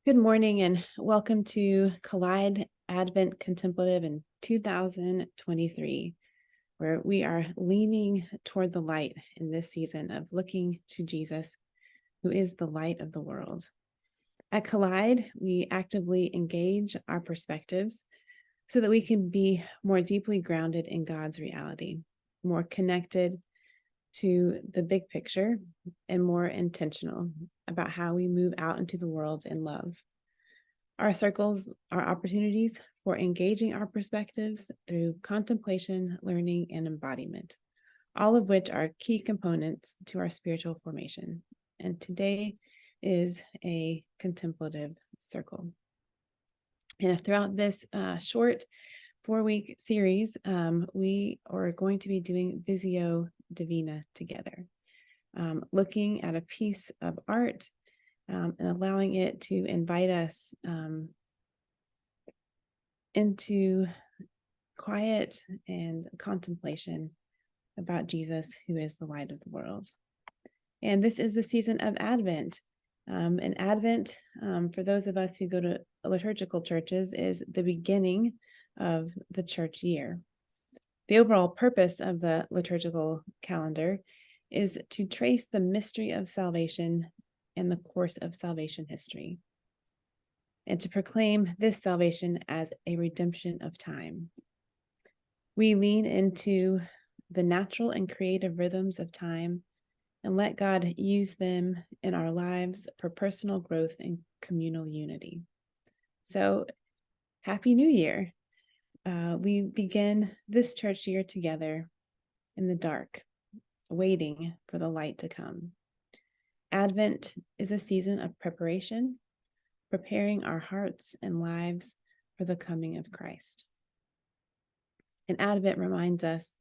Good morning and welcome to Kaleid Advent Contemplative in 2023, where we are leaning toward the light in this season of looking to Jesus, who is the light of the world. At Kaleid, we actively engage our perspectives so that we can be more deeply grounded in God's reality, more connected to the big picture, and more intentional about how we move out into the world in love. Our circles are opportunities for engaging our perspectives through contemplation, learning, and embodiment, all of which are key components to our spiritual formation. And today is a contemplative circle. And throughout this short 4-week series, we are going to be doing Visio Divina together, looking at a piece of art and allowing it to invite us into quiet and contemplation about Jesus, who is the light of the world. And this is the season of Advent. And Advent, for those of us who go to liturgical churches, is the beginning of the church year. The overall purpose of the liturgical calendar is to trace the mystery of salvation and the course of salvation history, and to proclaim this salvation as a redemption of time. We lean into the natural and creative rhythms of time and let God use them in our lives for personal growth and communal unity. So, Happy New Year. We begin this church year together in the dark, waiting for the light to come. Advent is a season of preparation, preparing our hearts and lives for the coming of Christ. And Advent reminds us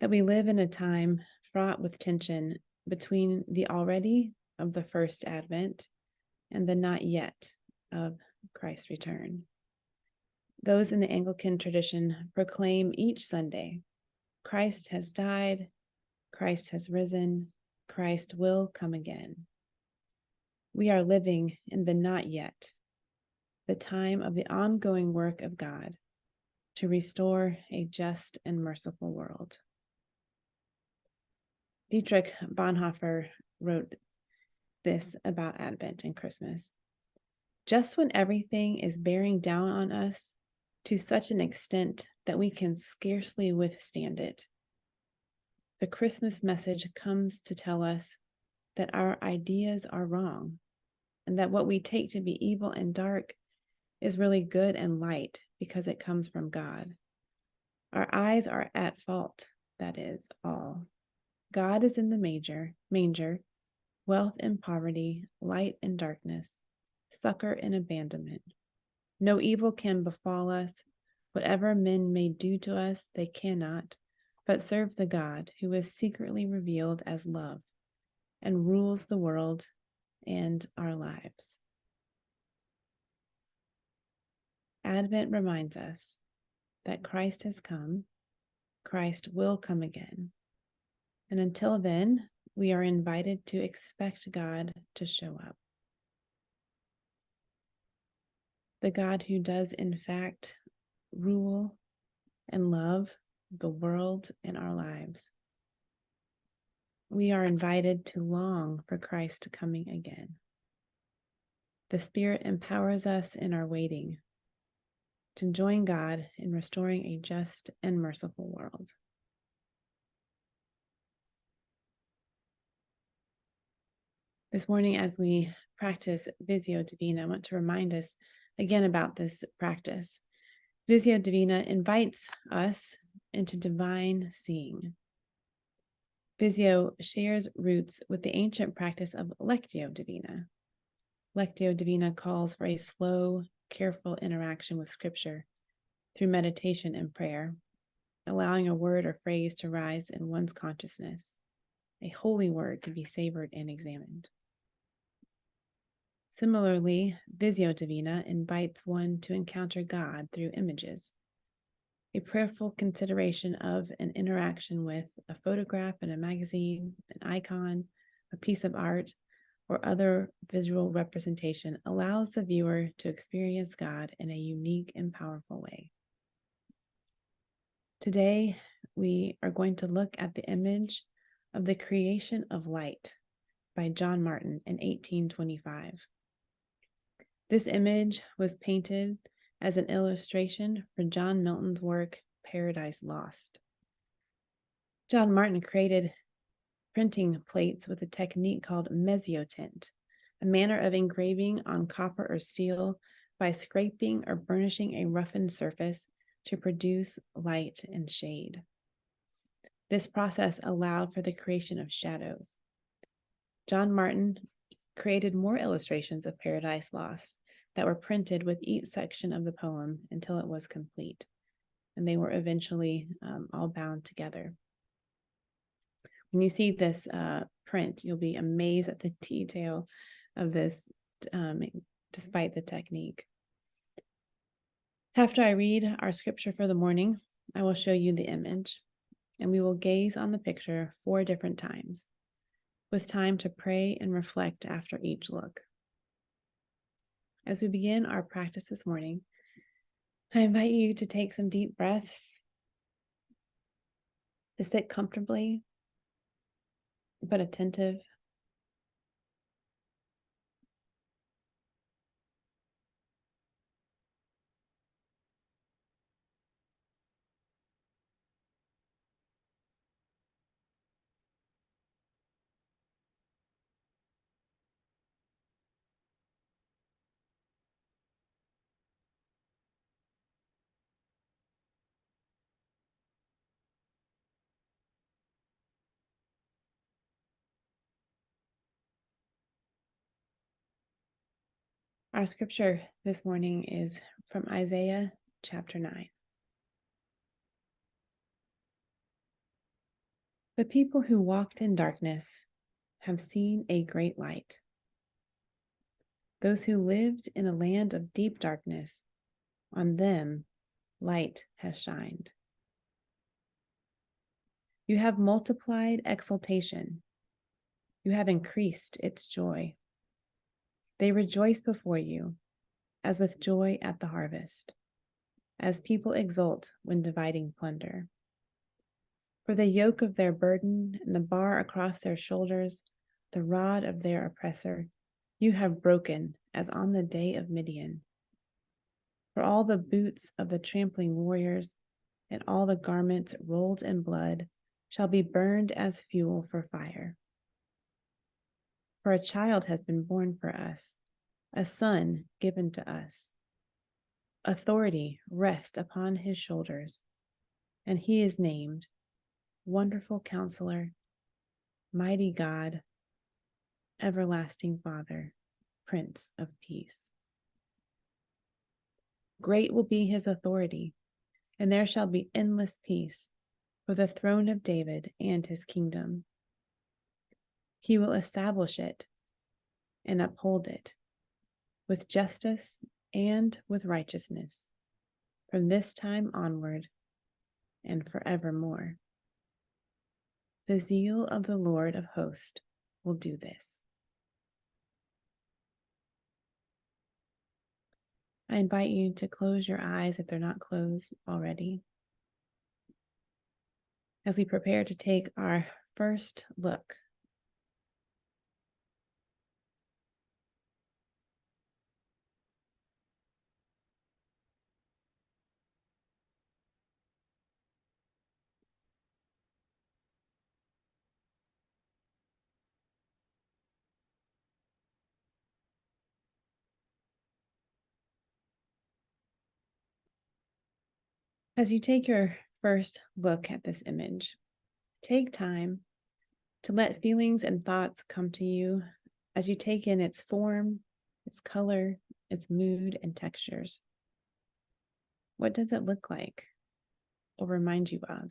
that we live in a time fraught with tension between the already of the first Advent and the not yet of Christ's return. Those in the Anglican tradition proclaim each Sunday, Christ has died, Christ has risen, Christ will come again. We are living in the not yet, the time of the ongoing work of God to restore a just and merciful world. Dietrich Bonhoeffer wrote this about Advent and Christmas. Just when everything is bearing down on us to such an extent that we can scarcely withstand it, the Christmas message comes to tell us that our ideas are wrong, and that what we take to be evil and dark is really good and light because it comes from God. Our eyes are at fault, that is all. God is in the manger, wealth and poverty, light and darkness, succor and abandonment. No evil can befall us. Whatever men may do to us, they cannot, but serve the God who is secretly revealed as love and rules the world and our lives. Advent reminds us that Christ has come, Christ will come again, and until then, we are invited to expect God to show up. The God who does, in fact, rule and love the world and our lives. We are invited to long for Christ coming again. The Spirit empowers us in our waiting to join God in restoring a just and merciful world. This morning, as we practice Visio Divina, I want to remind us again about this practice. Visio Divina invites us into divine seeing. Visio shares roots with the ancient practice of Lectio Divina. Lectio Divina calls for a slow, careful interaction with Scripture through meditation and prayer, allowing a word or phrase to rise in one's consciousness, a holy word to be savored and examined. Similarly, Visio Divina invites one to encounter God through images, a prayerful consideration of an interaction with a photograph in a magazine, an icon, a piece of art, or other visual representation allows the viewer to experience God in a unique and powerful way. Today, we are going to look at the image of the creation of light by John Martin in 1825. This image was painted as an illustration for John Milton's work, Paradise Lost. John Martin created printing plates with a technique called mezzotint, a manner of engraving on copper or steel by scraping or burnishing a roughened surface to produce light and shade. This process allowed for the creation of shadows. John Martin created more illustrations of Paradise Lost that were printed with each section of the poem until it was complete, and they were eventually all bound together. When you see this print, you'll be amazed at the detail of this, despite the technique. After I read our scripture for the morning, I will show you the image, and we will gaze on the picture 4 different times, with time to pray and reflect after each look. As we begin our practice this morning, I invite you to take some deep breaths, to sit comfortably but attentive. Our scripture this morning is from Isaiah chapter 9. The people who walked in darkness have seen a great light. Those who lived in a land of deep darkness, on them light has shined. You have multiplied exultation. You have increased its joy. They rejoice before you, as with joy at the harvest, as people exult when dividing plunder. For the yoke of their burden and the bar across their shoulders, the rod of their oppressor, you have broken as on the day of Midian. For all the boots of the trampling warriors and all the garments rolled in blood shall be burned as fuel for fire. For a child has been born for us, a son given to us. Authority rests upon his shoulders, and he is named Wonderful Counselor, Mighty God, Everlasting Father, Prince of Peace. Great will be his authority, and there shall be endless peace for the throne of David and his kingdom. He will establish it and uphold it with justice and with righteousness from this time onward and forevermore. The zeal of the Lord of hosts will do this. I invite you to close your eyes if they're not closed already, as we prepare to take our first look. As you take your first look at this image, take time to let feelings and thoughts come to you as you take in its form, its color, its mood, and textures. What does it look like or remind you of?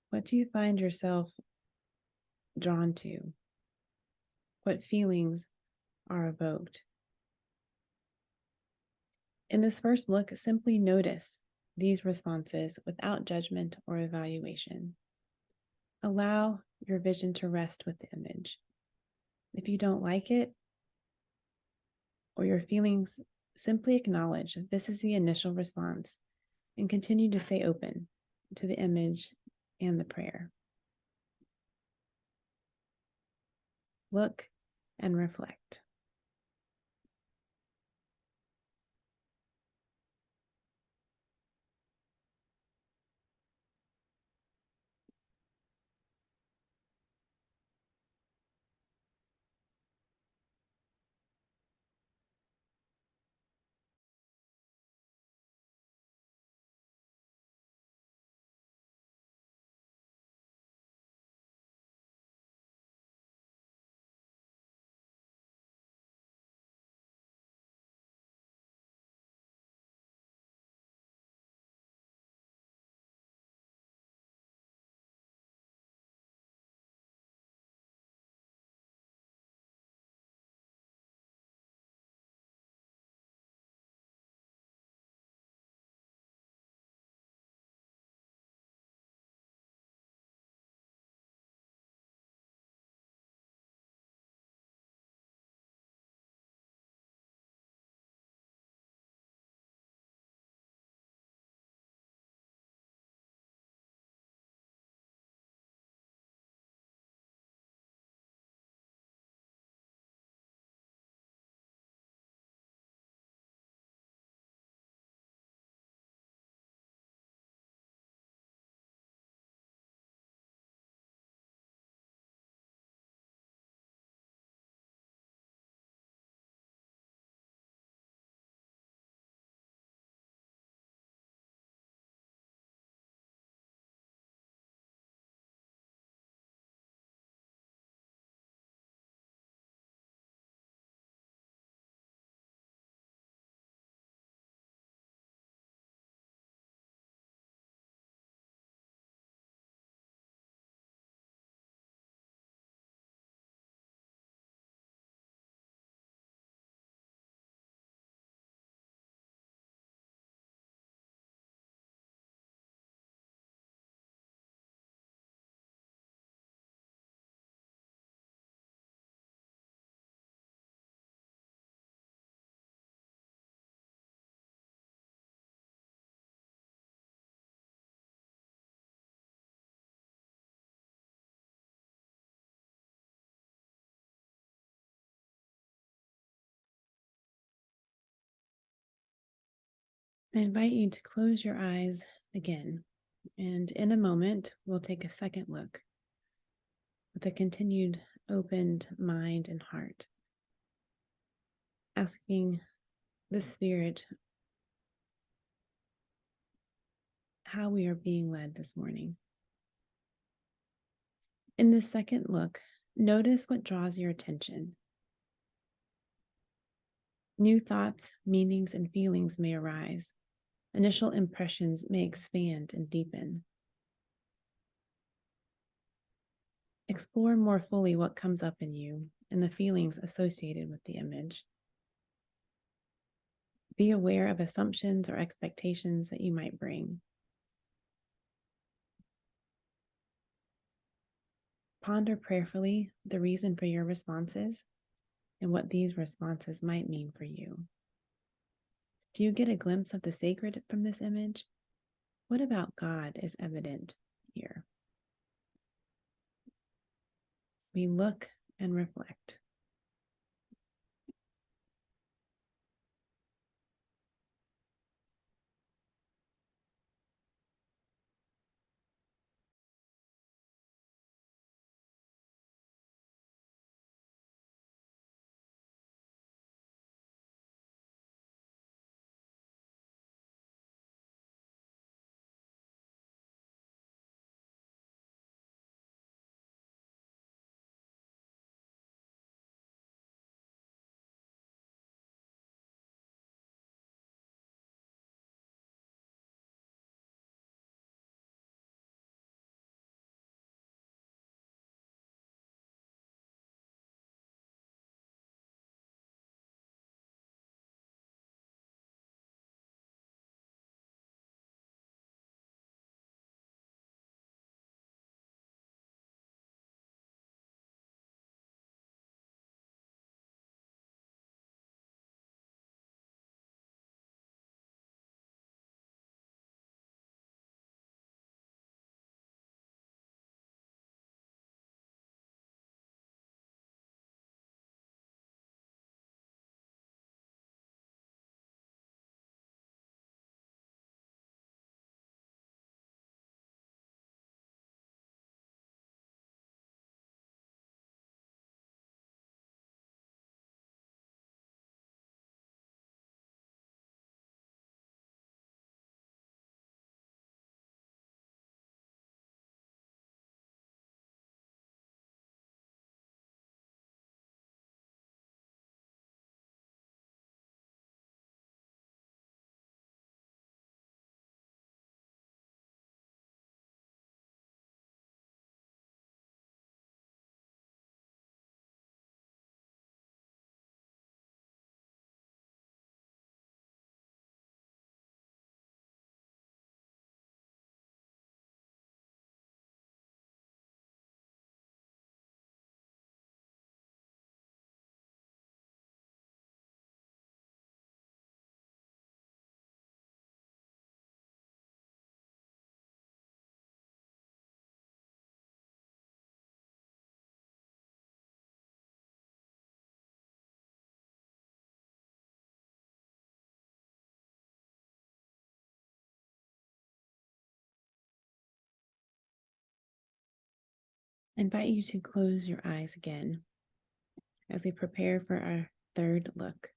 What do you find yourself drawn to? What feelings are evoked? In this first look, simply notice these responses without judgment or evaluation. Allow your vision to rest with the image. If you don't like it or your feelings, simply acknowledge that this is the initial response and continue to stay open to the image and the prayer. Look and reflect. I invite you to close your eyes again, and in a moment, we'll take a second look with a continued opened mind and heart, asking the Spirit how we are being led this morning. In this second look, notice what draws your attention. New thoughts, meanings, and feelings may arise. Initial impressions may expand and deepen. Explore more fully what comes up in you and the feelings associated with the image. Be aware of assumptions or expectations that you might bring. Ponder prayerfully the reason for your responses and what these responses might mean for you. Do you get a glimpse of the sacred from this image? What about God is evident here? We look and reflect. I invite you to close your eyes again as we prepare for our third look.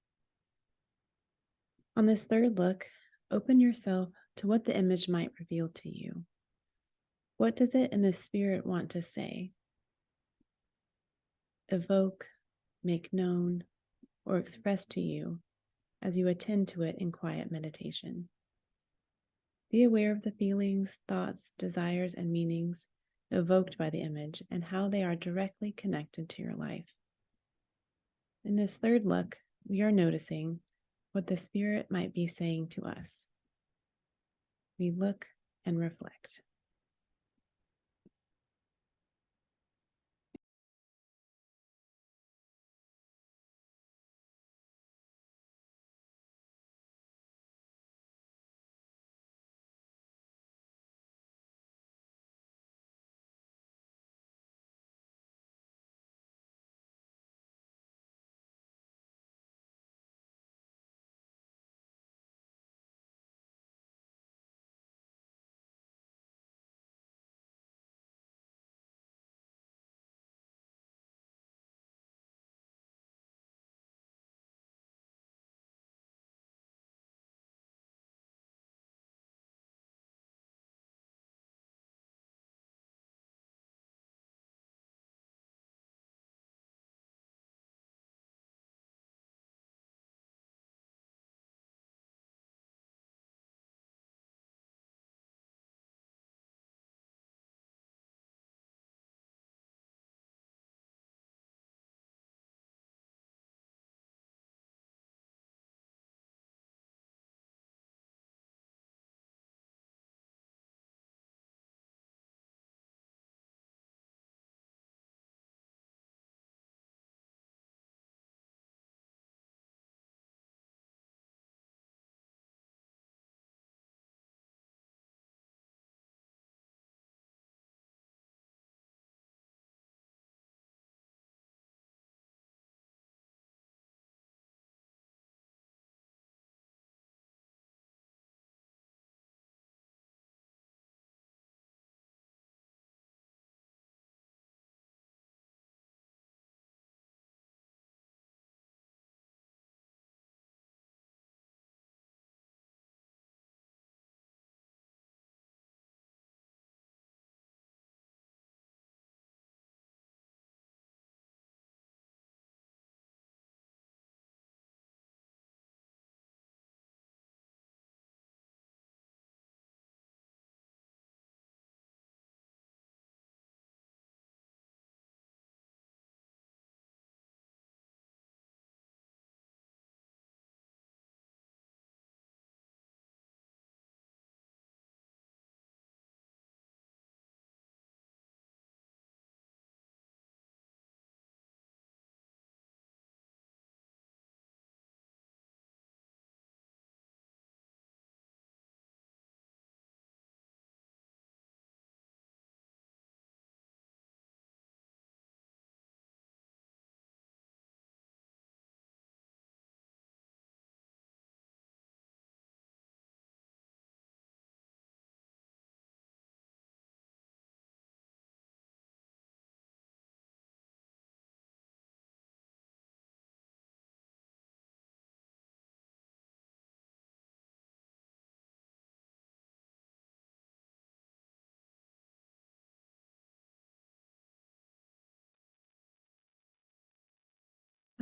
On this third look, open yourself to what the image might reveal to you. What does it in the spirit want to say? Evoke, make known, or express to you as you attend to it in quiet meditation. Be aware of the feelings, thoughts, desires, and meanings evoked by the image and how they are directly connected to your life. In this third look, we are noticing what the Spirit might be saying to us. We look and reflect.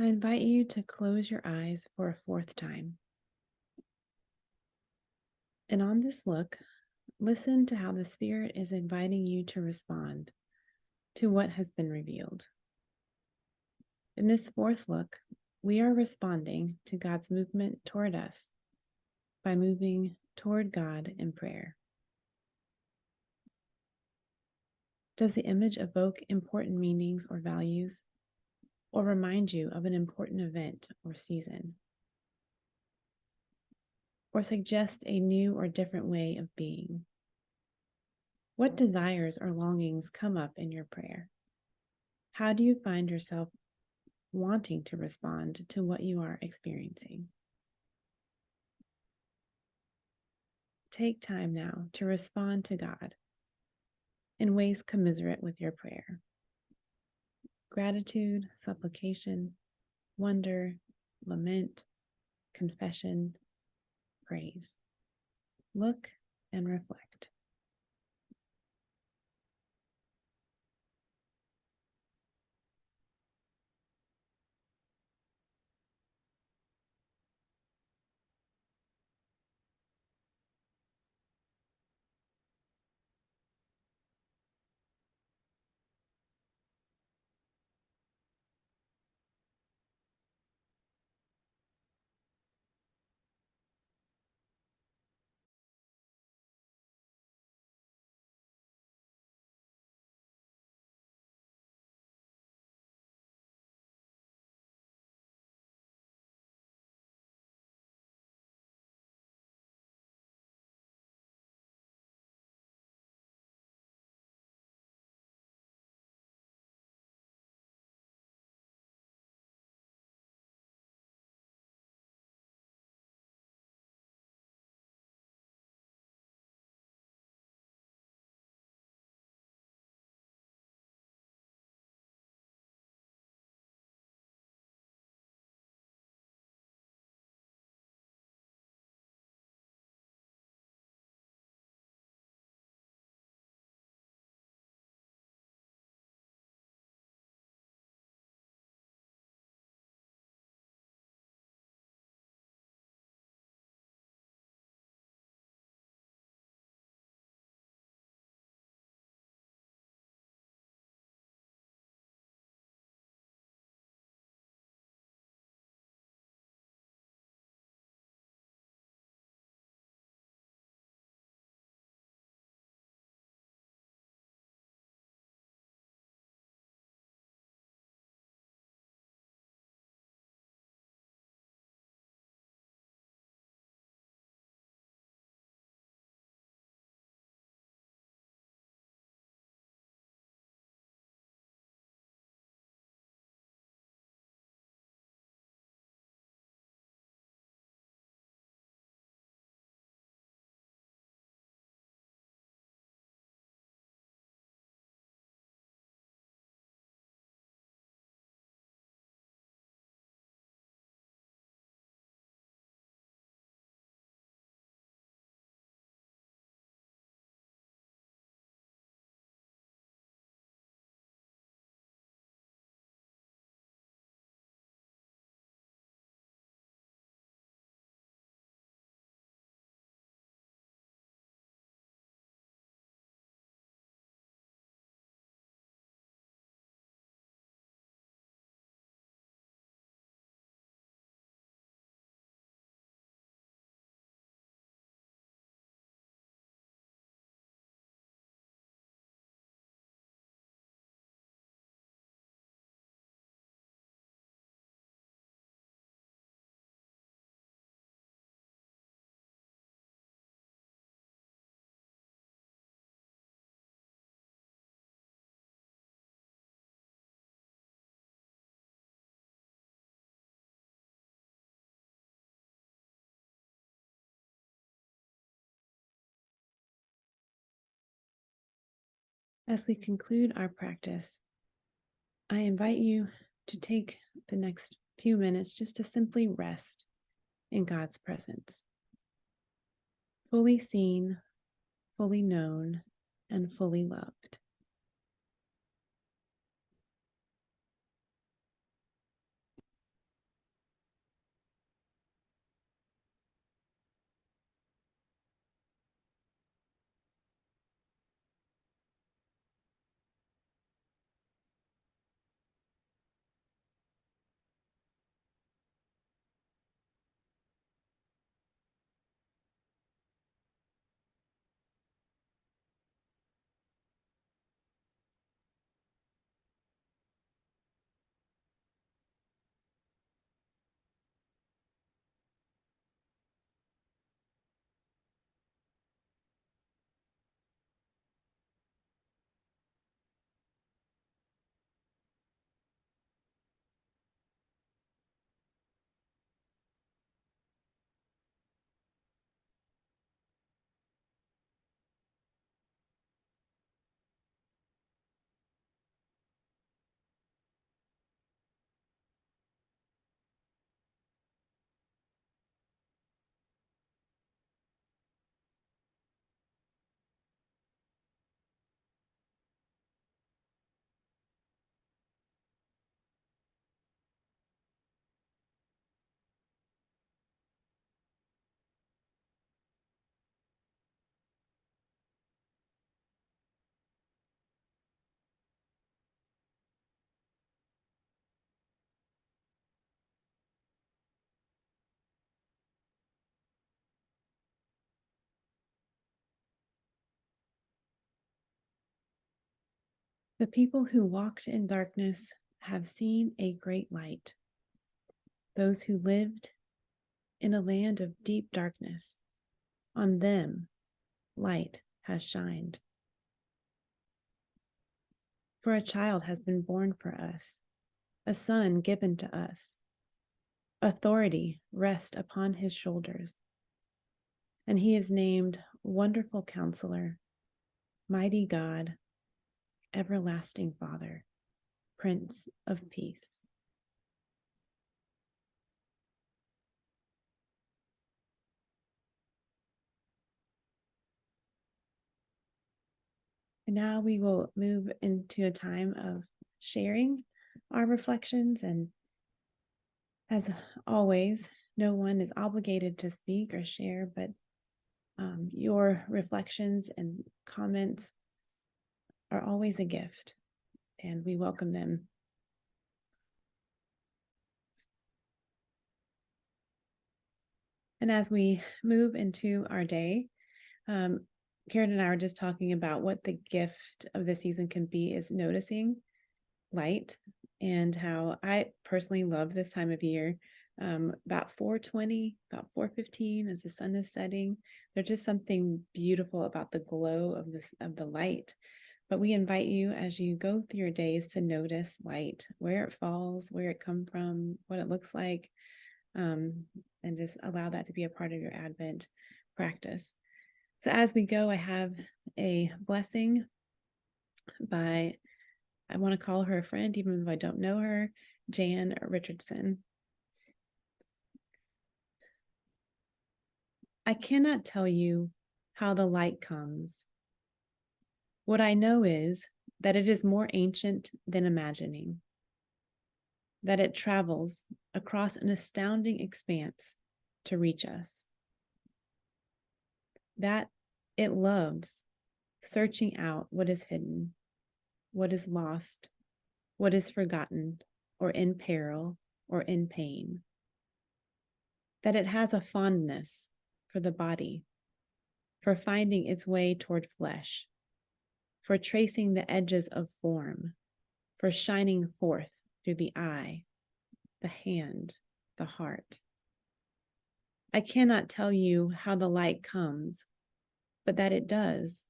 I invite you to close your eyes for a fourth time. And on this look, listen to how the Spirit is inviting you to respond to what has been revealed. In this fourth look, we are responding to God's movement toward us by moving toward God in prayer. Does the image evoke important meanings or values, or remind you of an important event or season? Or suggest a new or different way of being? What desires or longings come up in your prayer? How do you find yourself wanting to respond to what you are experiencing? Take time now to respond to God in ways commiserate with your prayer. gratitude, supplication, wonder, lament, confession, praise. Look and reflect. As we conclude our practice, I invite you to take the next few minutes just to simply rest in God's presence, fully seen, fully known, and fully loved. The people who walked in darkness have seen a great light. Those who lived in a land of deep darkness, on them light has shined. For a child has been born for us, a son given to us. Authority rests upon his shoulders, and he is named Wonderful Counselor, Mighty God, Everlasting Father, Prince of Peace. And now we will move into a time of sharing our reflections. And as always, no one is obligated to speak or share, but your reflections and comments are always a gift, and we welcome them. And as we move into our day, Karen and I were just talking about what the gift of the season can be is noticing light, and how I personally love this time of year. About 4:20, about 4:15, as the sun is setting, there's just something beautiful about the glow of the light. But we invite you, as you go through your days, to notice light, where it falls, where it comes from, what it looks like, and just allow that to be a part of your Advent practice. So as we go, I have a blessing by, I want to call her a friend, even though I don't know her, Jan Richardson. I cannot tell you how the light comes. What I know is that it is more ancient than imagining, that it travels across an astounding expanse to reach us, that it loves searching out what is hidden, what is lost, what is forgotten, or in peril, or in pain, that it has a fondness for the body, for finding its way toward flesh, for tracing the edges of form, for shining forth through the eye, the hand, the heart. I cannot tell you how the light comes, but that it does,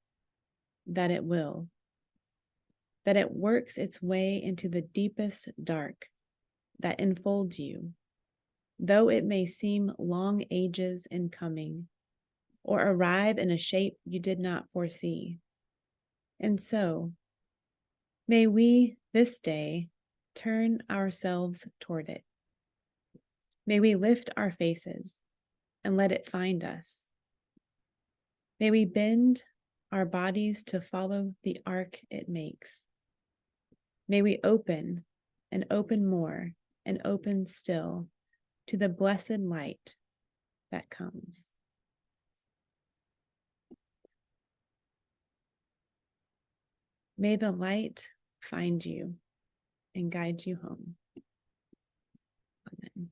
that it will, that it works its way into the deepest dark that enfolds you, though it may seem long ages in coming, or arrive in a shape you did not foresee. And so, may we this day turn ourselves toward it. May we lift our faces and let it find us. May we bend our bodies to follow the arc it makes. May we open and open more and open still to the blessed light that comes. May the light find you and guide you home. Amen.